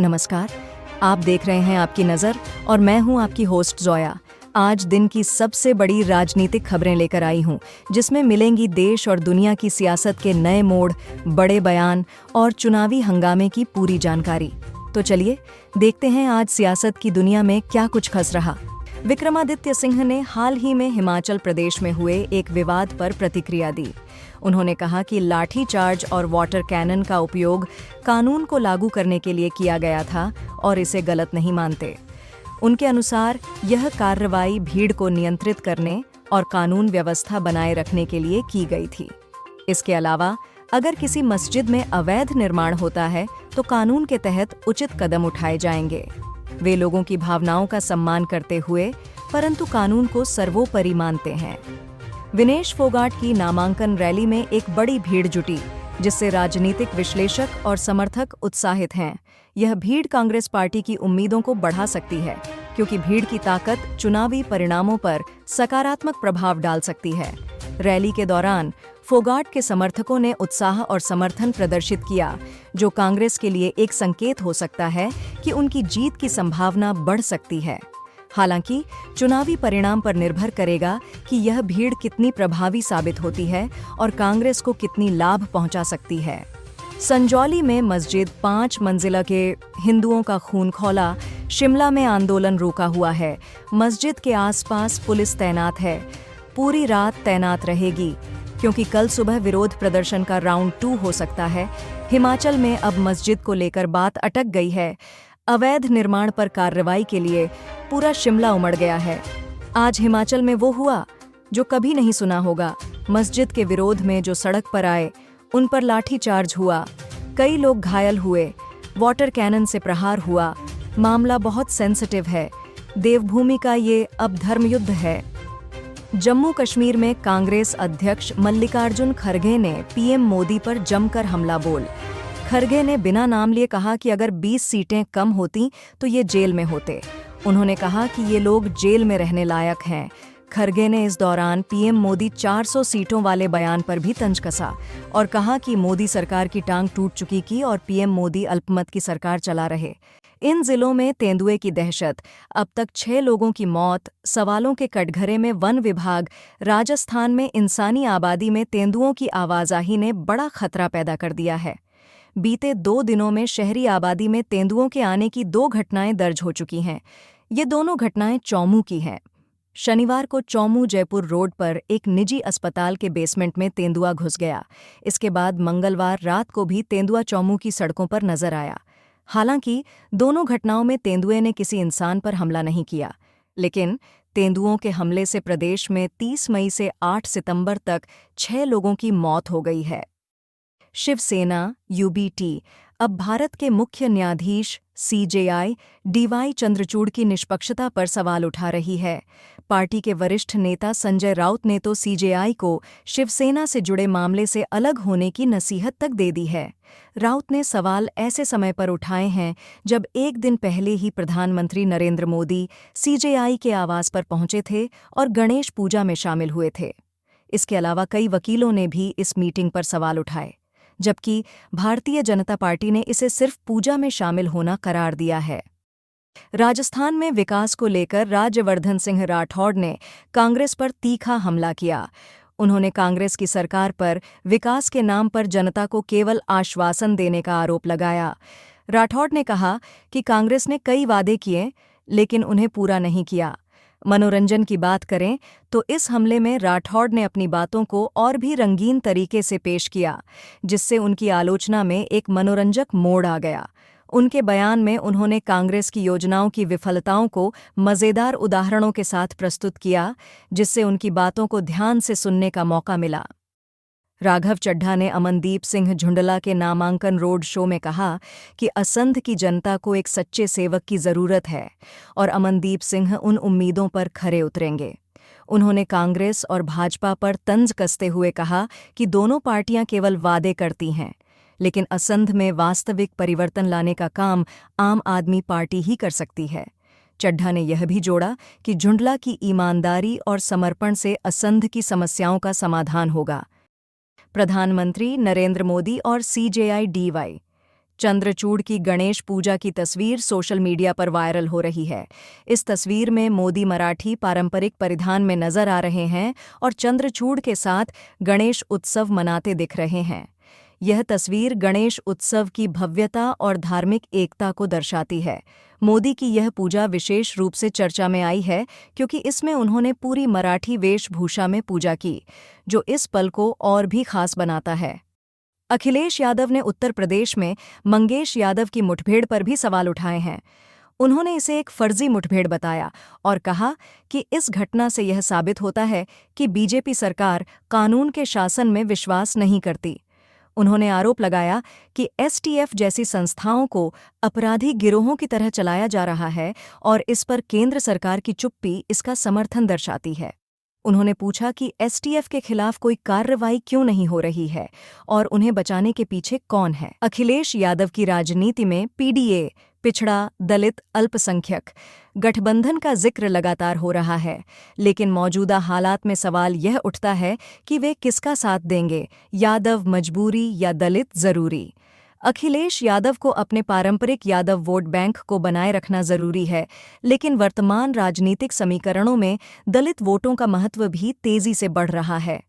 नमस्कार। आप देख रहे हैं आपकी नज़र और मैं हूं आपकी होस्ट जोया। आज दिन की सबसे बड़ी राजनीतिक खबरें लेकर आई हूं, जिसमें मिलेंगी देश और दुनिया की सियासत के नए मोड़, बड़े बयान और चुनावी हंगामे की पूरी जानकारी। तो चलिए देखते हैं आज सियासत की दुनिया में क्या कुछ खस रहा। विक्रमादित्य सिंह ने हाल ही में हिमाचल प्रदेश में हुए एक विवाद पर प्रतिक्रिया दी। उन्होंने कहा कि लाठीचार्ज और वाटर कैनन का उपयोग कानून को लागू करने के लिए किया गया था और इसे गलत नहीं मानते। उनके अनुसार यह कार्रवाई भीड़ को नियंत्रित करने और कानून व्यवस्था बनाए रखने के लिए की गई थी। इसके अलावा अगर किसी मस्जिद में अवैध निर्माण होता है तो कानून के तहत उचित कदम उठाए जाएंगे। वे लोगों की भावनाओं का सम्मान करते हुए परंतु कानून को सर्वोपरि मानते हैं। विनेश फोगाट की नामांकन रैली में एक बड़ी भीड़ जुटी, जिससे राजनीतिक विश्लेषक और समर्थक उत्साहित हैं। यह भीड़ कांग्रेस पार्टी की उम्मीदों को बढ़ा सकती है, क्योंकि भीड़ की ताकत चुनावी परिणामों पर सकारात्मक प्रभाव डाल सकती है। रैली के दौरान फोगाट के समर्थकों ने उत्साह और समर्थन प्रदर्शित किया, जो कांग्रेस के लिए एक संकेत हो सकता है कि उनकी जीत की संभावना बढ़ सकती है। हालांकि चुनावी परिणाम पर निर्भर करेगा कि यह भीड़ कितनी प्रभावी साबित होती है और कांग्रेस को कितनी लाभ पहुंचा सकती है। संजौली में मस्जिद 5 मंजिला के हिंदुओं का खून खौला। शिमला में आंदोलन रोका हुआ है। मस्जिद के आसपास पुलिस तैनात है। पूरी रात तैनात रहेगी, क्योंकि कल सुबह विरोध प्रदर्शन का राउंड 2 हो सकता है। हिमाचल में अब मस्जिद को लेकर बात अटक गई है। अवैध निर्माण पर कार्रवाई के लिए पूरा शिमला उमड़ गया है। आज हिमाचल में वो हुआ जो कभी नहीं सुना होगा। मस्जिद के विरोध में जो सड़क पर आए, उन पर लाठीचार्ज हुआ। कई लोग घायल हुए। वाटर कैनन से प्रहार हुआ। मामला बहुत सेंसिटिव है। देवभूमि का ये अब धर्मयुद्ध है। जम्मू कश्मीर में कांग्रेस अध्यक्ष मल्लिकार्जुन खड़गे ने पीएम मोदी पर जमकर हमला बोल। खड़गे ने बिना नाम लिए कहा कि अगर 20 सीटें कम होती तो ये जेल में होते। उन्होंने कहा कि ये लोग जेल में रहने लायक हैं। खड़गे ने इस दौरान पीएम मोदी 400 सीटों वाले बयान पर भी तंज कसा और कहा कि मोदी सरकार की टांग टूट चुकी की और पीएम मोदी अल्पमत की सरकार चला रहे। इन जिलों में तेंदुए की दहशत। अब तक 6 लोगों की मौत। सवालों के कटघरे में वन विभाग। राजस्थान में इंसानी आबादी में तेंदुओं की आवाजाही ने बड़ा खतरा पैदा कर दिया है। बीते 2 दिनों में शहरी आबादी में तेंदुओं के आने की 2 घटनाएं दर्ज हो चुकी हैं। ये दोनों घटनाएं चौमू की हैं। शनिवार को चौमू जयपुर रोड पर एक निजी अस्पताल के बेसमेंट में तेंदुआ घुस गया। इसके बाद मंगलवार रात को भी तेंदुआ चौमू की सड़कों पर नजर आया। हालांकि दोनों घटनाओं में तेंदुए ने किसी इंसान पर हमला नहीं किया, लेकिन तेंदुओं के हमले से प्रदेश में 30 मई से 8 सितंबर तक 6 लोगों की मौत हो गई है। शिवसेना यूबीटी अब भारत के मुख्य न्यायाधीश सीजेआई डीवाई चंद्रचूड़ की निष्पक्षता पर सवाल उठा रही है। पार्टी के वरिष्ठ नेता संजय राउत ने तो सीजेआई को शिवसेना से जुड़े मामले से अलग होने की नसीहत तक दे दी है। राउत ने सवाल ऐसे समय पर उठाए हैं जब एक दिन पहले ही प्रधानमंत्री नरेंद्र मोदी सीजेआई के आवास पर पहुंचे थे और गणेश पूजा में शामिल हुए थे। इसके अलावा कई वकीलों ने भी इस मीटिंग पर सवाल उठाए, जबकि भारतीय जनता पार्टी ने इसे सिर्फ पूजा में शामिल होना करार दिया है। राजस्थान में विकास को लेकर राज्यवर्धन सिंह राठौड़ ने कांग्रेस पर तीखा हमला किया। उन्होंने कांग्रेस की सरकार पर विकास के नाम पर जनता को केवल आश्वासन देने का आरोप लगाया। राठौड़ ने कहा कि कांग्रेस ने कई वादे किए, लेकिन उन्हें पूरा नहीं किया। मनोरंजन की बात करें तो इस हमले में राठौड़ ने अपनी बातों को और भी रंगीन तरीके से पेश किया, जिससे उनकी आलोचना में एक मनोरंजक मोड़ आ गया। उनके बयान में उन्होंने कांग्रेस की योजनाओं की विफलताओं को मज़ेदार उदाहरणों के साथ प्रस्तुत किया, जिससे उनकी बातों को ध्यान से सुनने का मौका मिला। राघव चड्ढा ने अमनदीप सिंह झुंडला के नामांकन रोड शो में कहा कि असंध की जनता को एक सच्चे सेवक की जरूरत है और अमनदीप सिंह उन उम्मीदों पर खरे उतरेंगे। उन्होंने कांग्रेस और भाजपा पर तंज कसते हुए कहा कि दोनों पार्टियां केवल वादे करती हैं, लेकिन असंध में वास्तविक परिवर्तन लाने का काम आम आदमी पार्टी ही कर सकती है। चड्ढा ने यह भी जोड़ा कि झुंडला की ईमानदारी और समर्पण से असंध की समस्याओं का समाधान होगा। प्रधानमंत्री नरेंद्र मोदी और सीजेआई डीवाई चंद्रचूड़ की गणेश पूजा की तस्वीर सोशल मीडिया पर वायरल हो रही है। इस तस्वीर में मोदी मराठी पारंपरिक परिधान में नजर आ रहे हैं और चंद्रचूड़ के साथ गणेश उत्सव मनाते दिख रहे हैं। यह तस्वीर गणेश उत्सव की भव्यता और धार्मिक एकता को दर्शाती है। मोदी की यह पूजा विशेष रूप से चर्चा में आई है क्योंकि इसमें उन्होंने पूरी मराठी वेशभूषा में पूजा की, जो इस पल को और भी खास बनाता है। अखिलेश यादव ने उत्तर प्रदेश में मंगेश यादव की मुठभेड़ पर भी सवाल उठाए हैं। उन्होंने इसे एक फर्जी मुठभेड़ बताया और कहा कि इस घटना से यह साबित होता है कि बीजेपी सरकार कानून के शासन में विश्वास नहीं करती। उन्होंने आरोप लगाया कि एसटीएफ जैसी संस्थाओं को अपराधी गिरोहों की तरह चलाया जा रहा है और इस पर केंद्र सरकार की चुप्पी इसका समर्थन दर्शाती है। उन्होंने पूछा कि एसटीएफ के खिलाफ कोई कार्रवाई क्यों नहीं हो रही है और उन्हें बचाने के पीछे कौन है। अखिलेश यादव की राजनीति में पीडीए, पिछड़ा, दलित, अल्पसंख्यक गठबंधन का जिक्र लगातार हो रहा है, लेकिन मौजूदा हालात में सवाल यह उठता है कि वे किसका साथ देंगे, यादव मजबूरी या दलित जरूरी। अखिलेश यादव को अपने पारंपरिक यादव वोट बैंक को बनाए रखना जरूरी है, लेकिन वर्तमान राजनीतिक समीकरणों में दलित वोटों का महत्व भी तेजी से बढ़ रहा है।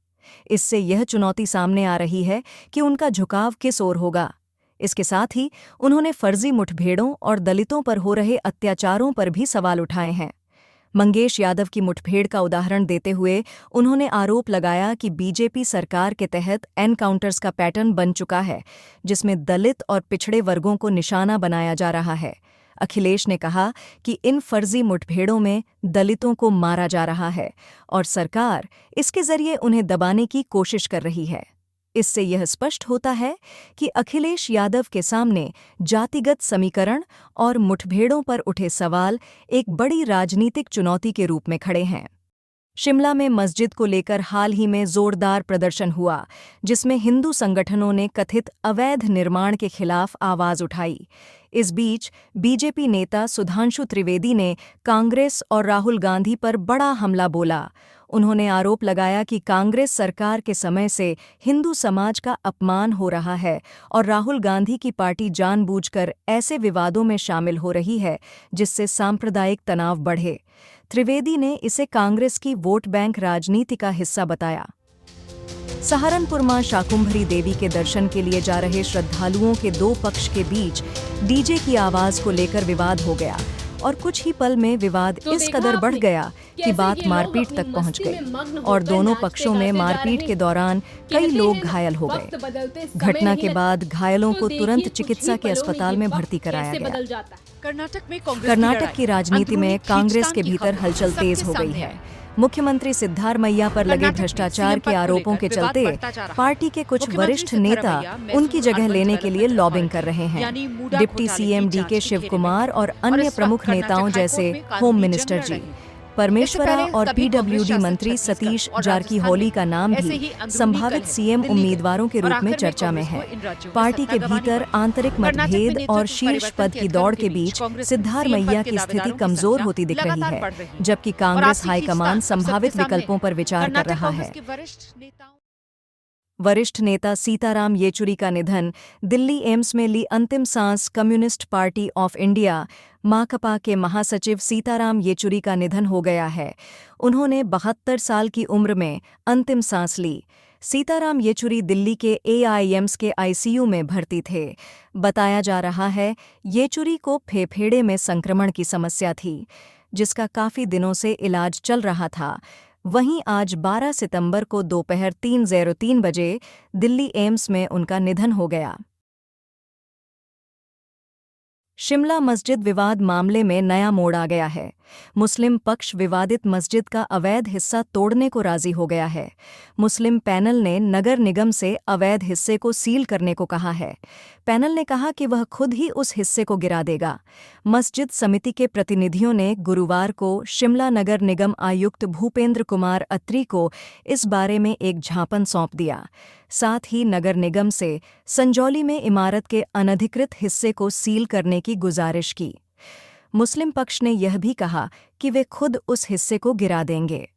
इससे यह चुनौती सामने आ रही है कि उनका झुकाव किस ओर होगा। इसके साथ ही उन्होंने फर्जी मुठभेड़ों और दलितों पर हो रहे अत्याचारों पर भी सवाल उठाए हैं। मंगेश यादव की मुठभेड़ का उदाहरण देते हुए उन्होंने आरोप लगाया कि बीजेपी सरकार के तहत एनकाउंटर्स का पैटर्न बन चुका है, जिसमें दलित और पिछड़े वर्गों को निशाना बनाया जा रहा है। अखिलेश ने कहा कि इन फर्जी मुठभेड़ों में दलितों को मारा जा रहा है और सरकार इसके जरिए उन्हें दबाने की कोशिश कर रही है। इससे यह स्पष्ट होता है कि अखिलेश यादव के सामने जातिगत समीकरण और मुठभेड़ों पर उठे सवाल एक बड़ी राजनीतिक चुनौती के रूप में खड़े हैं। शिमला में मस्जिद को लेकर हाल ही में जोरदार प्रदर्शन हुआ, जिसमें हिंदू संगठनों ने कथित अवैध निर्माण के खिलाफ आवाज उठाई। इस बीच बीजेपी नेता सुधांशु त्रिवेदी ने कांग्रेस और राहुल गांधी पर बड़ा हमला बोला। उन्होंने आरोप लगाया कि कांग्रेस सरकार के समय से हिंदू समाज का अपमान हो रहा है और राहुल गांधी की पार्टी जानबूझकर ऐसे विवादों में शामिल हो रही है जिससे सांप्रदायिक तनाव बढ़े। त्रिवेदी ने इसे कांग्रेस की वोट बैंक राजनीति का हिस्सा बताया। सहारनपुर मां शाकुंभरी देवी के दर्शन के लिए जा रहे श्रद्धालुओं के दो पक्ष के बीच डीजे की आवाज को लेकर विवाद हो गया और कुछ ही पल में विवाद इस कदर बढ़ गया कि बात मारपीट तक पहुंच गई और दोनों पक्षों में मारपीट के दौरान कई लोग घायल हो गए। घटना के बाद घायलों को तुरंत चिकित्सा के अस्पताल में भर्ती कराया गया। कर्नाटक की राजनीति में कांग्रेस के भीतर हलचल तेज हो गई है। मुख्यमंत्री सिद्धारमैया पर लगे भ्रष्टाचार के आरोपों के चलते पार्टी के कुछ वरिष्ठ नेता उनकी जगह लेने के लिए लॉबिंग कर रहे हैं। Deputy CM DK Shivakumar और अन्य प्रमुख नेताओं जैसे होम मिनिस्टर जी परमेश्वरा और पीडब्ल्यूडी मंत्री सतीश जारकीहोली का नाम भी संभावित सीएम उम्मीदवारों के रूप में चर्चा में है। पार्टी के भीतर आंतरिक मतभेद और शीर्ष पद की दौड़ के बीच सिद्धारमैया की स्थिति कमजोर होती दिख रही है, जबकि कांग्रेस हाईकमान संभावित विकल्पों पर विचार कर रहा है। वरिष्ठ नेता सीताराम येचुरी का निधन, दिल्ली एम्स में ली अंतिम सांस। कम्युनिस्ट पार्टी ऑफ इंडिया माकपा के महासचिव सीताराम येचुरी का निधन हो गया है। उन्होंने 72 साल की उम्र में अंतिम सांस ली। सीताराम येचुरी दिल्ली के एआईएम्स के आईसीयू में भर्ती थे। बताया जा रहा है येचुरी को फेफड़े में संक्रमण की समस्या थी, जिसका काफी दिनों से इलाज चल रहा था। वहीं आज 12 सितंबर को दोपहर 3:03 बजे दिल्ली एम्स में उनका निधन हो गया। शिमला मस्जिद विवाद मामले में नया मोड़ आ गया है। मुस्लिम पक्ष विवादित मस्जिद का अवैध हिस्सा तोड़ने को राजी हो गया है। मुस्लिम पैनल ने नगर निगम से अवैध हिस्से को सील करने को कहा है। पैनल ने कहा कि वह खुद ही उस हिस्से को गिरा देगा। मस्जिद समिति के प्रतिनिधियों ने गुरुवार को शिमला नगर निगम आयुक्त भूपेंद्र कुमार अत्री को इस बारे में एक ज्ञापन सौंप दिया। साथ ही नगर निगम से संजौली में इमारत के अनधिकृत हिस्से को सील करने की गुजारिश की। मुस्लिम पक्ष ने यह भी कहा कि वे खुद उस हिस्से को गिरा देंगे।